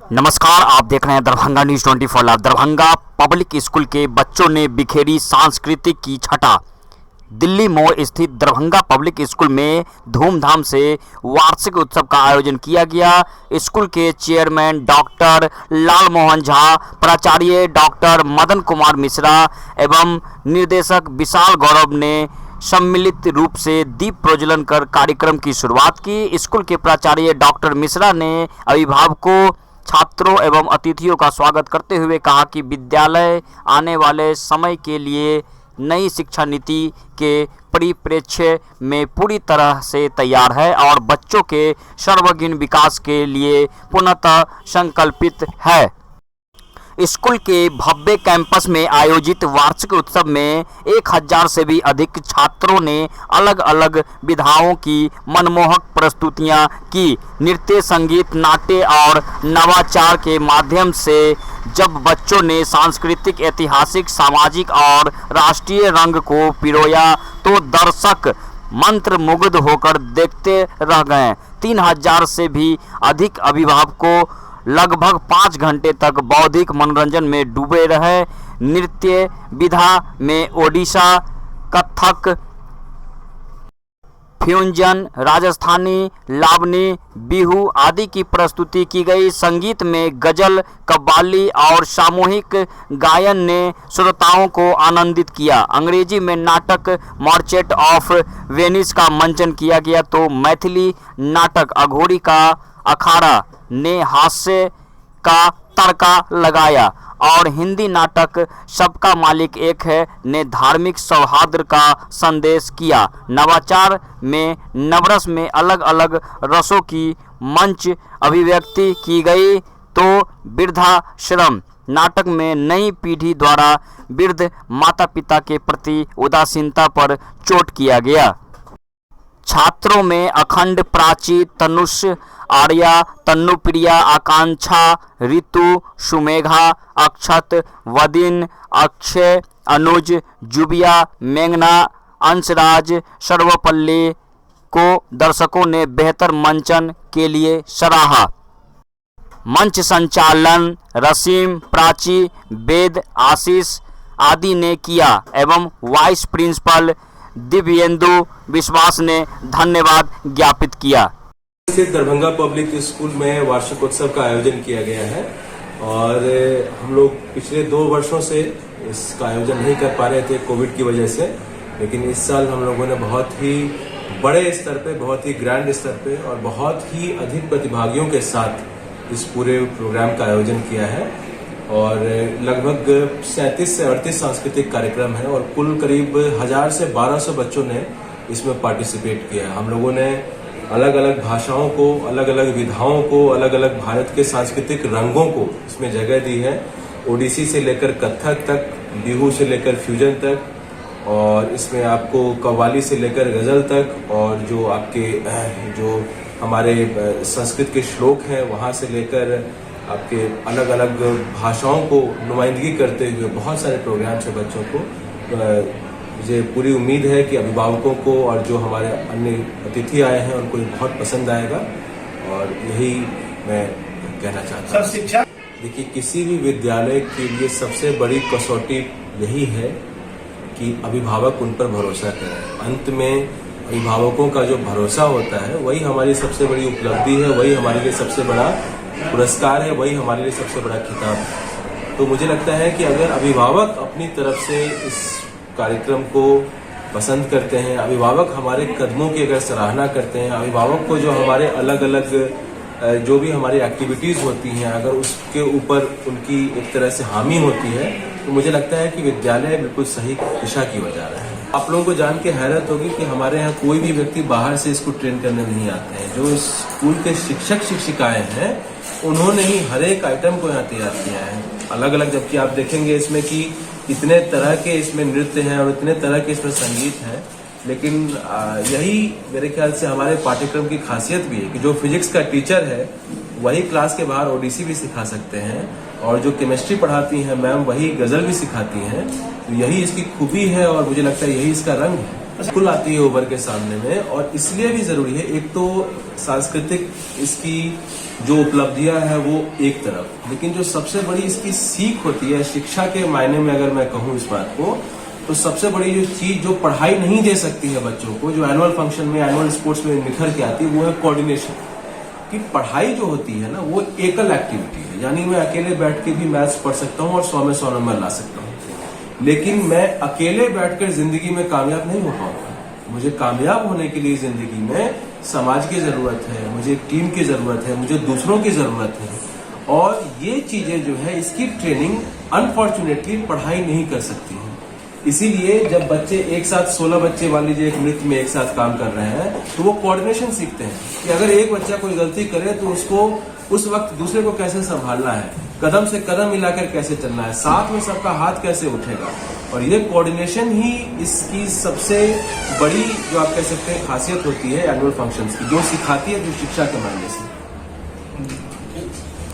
नमस्कार, आप देख रहे हैं Darbhanga news 24 live. Darbhanga public school के बच्चों ने बिखेरी सांस्कृतिक की छटा। दिल्ली मोड़ स्थित दरभंगा पब्लिक स्कूल में धूमधाम से वार्षिक उत्सव का आयोजन किया गया। स्कूल के चेयरमैन डॉक्टर लालमोहन झा, प्राचार्य डॉक्टर मदन कुमार मिश्रा एवं निर्देशक विशाल गौरव ने सम्मिलित रूप से दीप प्रज्वलन कर कार्यक्रम की शुरुआत की। स्कूल के प्राचार्य डॉक्टर मिश्रा ने अभिभावकों, छात्रों एवं अतिथियों का स्वागत करते हुए कहा कि विद्यालय आने वाले समय के लिए नई शिक्षा नीति के परिप्रेक्ष्य में पूरी तरह से तैयार है और बच्चों के सर्वांगीण विकास के लिए पूर्णतः संकल्पित है। स्कूल के भव्य कैंपस में आयोजित वार्षिक उत्सव में 1000 से भी अधिक छात्रों ने अलग अलग विधाओं की मनमोहक प्रस्तुतियां की। नृत्य, संगीत, नाट्य और नवाचार के माध्यम से जब बच्चों ने सांस्कृतिक, ऐतिहासिक, सामाजिक और राष्ट्रीय रंग को पिरोया तो दर्शक मंत्रमुग्ध होकर देखते रह गए। 3000 से भी अधिक अभिभावकों लगभग 5 घंटे तक बौद्धिक मनोरंजन में डूबे रहे। नृत्य विधा में ओडिशा, कथक, फ्यूजन, राजस्थानी, लावनी, बिहू आदि की प्रस्तुति की गई। संगीत में गजल, कव्वाली और सामूहिक गायन ने श्रोताओं को आनंदित किया। अंग्रेजी में नाटक मर्चेंट ऑफ वेनिस का मंचन किया गया तो मैथिली नाटक अघोरी का अखाड़ा ने हास्य का तड़का लगाया और हिंदी नाटक सबका मालिक एक है ने धार्मिक सौहार्द का संदेश किया। नवाचार में नवरस में अलग अलग रसों की मंच अभिव्यक्ति की गई तो वृद्धाश्रम नाटक में नई पीढ़ी द्वारा वृद्ध माता पिता के प्रति उदासीनता पर चोट किया गया। छात्रों में अखंड, प्राची, तनुष, आर्या, तन्नुप्रिया, आकांक्षा, ऋतु, सुमेघा, अक्षत, वदिन, अक्षय, अनुज, जुबिया, मेघना, अंशराज, सर्वपल्ली को दर्शकों ने बेहतर मंचन के लिए सराहा। मंच संचालन रसीम, प्राची, वेद, आशीष आदि ने किया एवं वाइस प्रिंसिपल दिव्येंदु विश्वास ने धन्यवाद ज्ञापित किया। स्थित दरभंगा पब्लिक स्कूल में वार्षिकोत्सव का आयोजन किया गया है और हम लोग पिछले 2 वर्षों से इसका आयोजन नहीं कर पा रहे थे कोविड की वजह से, लेकिन इस साल हम लोगों ने बहुत ही बड़े स्तर पे, बहुत ही ग्रैंड स्तर पे और बहुत ही अधिक प्रतिभागियों के साथ इस पूरे प्रोग्राम का आयोजन किया है और लगभग 37 से 38 सांस्कृतिक कार्यक्रम है और कुल करीब 1000 से 1200 बच्चों ने इसमें पार्टिसिपेट किया। हम लोगों ने अलग अलग भाषाओं को, अलग अलग विधाओं को, अलग अलग भारत के सांस्कृतिक रंगों को इसमें जगह दी है। ओडिसी से लेकर कथक तक, बिहू से लेकर फ्यूजन तक और इसमें आपको कव्वाली से लेकर गजल तक और जो हमारे संस्कृत के श्लोक हैं वहाँ से लेकर आपके अलग अलग भाषाओं को नुमाइंदगी करते हुए बहुत सारे प्रोग्राम से बच्चों को। मुझे पूरी उम्मीद है कि अभिभावकों को और जो हमारे अन्य अतिथि आए हैं उनको ये बहुत पसंद आएगा और यही मैं कहना चाहता हूँ। शिक्षा देखिए, किसी भी विद्यालय के लिए सबसे बड़ी कसौटी यही है कि अभिभावक उन पर भरोसा करें। अंत में अभिभावकों का जो भरोसा होता है वही हमारी सबसे बड़ी उपलब्धि है, वही हमारे लिए सबसे बड़ा पुरस्कार है, वही हमारे लिए सबसे बड़ा खिताब है। तो मुझे लगता है कि अगर अभिभावक अपनी तरफ से इस कार्यक्रम को पसंद करते हैं, अभिभावक हमारे कदमों की अगर सराहना करते हैं, अभिभावक को जो हमारे अलग अलग जो भी हमारी एक्टिविटीज़ होती हैं अगर उसके ऊपर उनकी एक तरह से हामी होती है तो मुझे लगता है कि विद्यालय बिल्कुल सही दिशा की ओर जा रहा है। आप लोगों को जान के हैरत होगी कि हमारे यहाँ कोई भी व्यक्ति बाहर से इसको ट्रेन करने नहीं आते हैं। जो स्कूल के शिक्षक शिक्षिकाएं हैं उन्होंने ही हर एक आइटम को यहाँ तैयार किया है अलग अलग। जबकि आप देखेंगे इसमें कि इतने तरह के इसमें नृत्य हैं और इतने तरह के इसमें संगीत है, लेकिन यही मेरे ख्याल से हमारे पाठ्यक्रम की खासियत भी है कि जो फिजिक्स का टीचर है वही क्लास के बाहर ओडिसी भी सिखा सकते हैं और जो केमिस्ट्री पढ़ाती हैं मैम वही गजल भी सिखाती हैं। तो यही इसकी खूबी है और मुझे लगता है यही इसका रंग है। कुल आती है ओवर के सामने में, और इसलिए भी जरूरी है। एक तो सांस्कृतिक इसकी जो उपलब्धियां है वो एक तरफ, लेकिन जो सबसे बड़ी इसकी सीख होती है शिक्षा के मायने में, अगर मैं कहूँ इस बात को, तो सबसे बड़ी जो चीज जो पढ़ाई नहीं दे सकती है बच्चों को, जो एनुअल फंक्शन में, एनुअल स्पोर्ट्स में निखर के आती है, वो है कोऑर्डिनेशन। कि पढ़ाई जो होती है ना वो एकल एक्टिविटी है, यानी मैं अकेले बैठ के भी मैथ्स पढ़ सकता हूँ और 100 में 100 नंबर ला सकता हूँ, लेकिन मैं अकेले बैठकर जिंदगी में कामयाब नहीं हो पाऊंगा। मुझे कामयाब होने के लिए जिंदगी में समाज की जरूरत है, मुझे एक टीम की जरूरत है, मुझे दूसरों की जरूरत है, और ये चीजें जो है इसकी ट्रेनिंग अनफॉर्चुनेटली पढ़ाई नहीं कर सकती है। इसीलिए जब बच्चे एक साथ 16 बच्चे मान लीजिए एक नृत्य में एक साथ काम कर रहे हैं, तो वो कोऑर्डिनेशन सीखते हैं कि अगर एक बच्चा कोई गलती करे तो उसको उस वक्त दूसरे को कैसे संभालना है, कदम से कदम मिलाकर कैसे चलना है, साथ में सबका हाथ कैसे उठेगा। और ये कोऑर्डिनेशन ही इसकी सबसे बड़ी जो आप कह सकते हैं खासियत होती है एनुअल फंक्शंस की, जो सिखाती है जो शिक्षा के मायने से।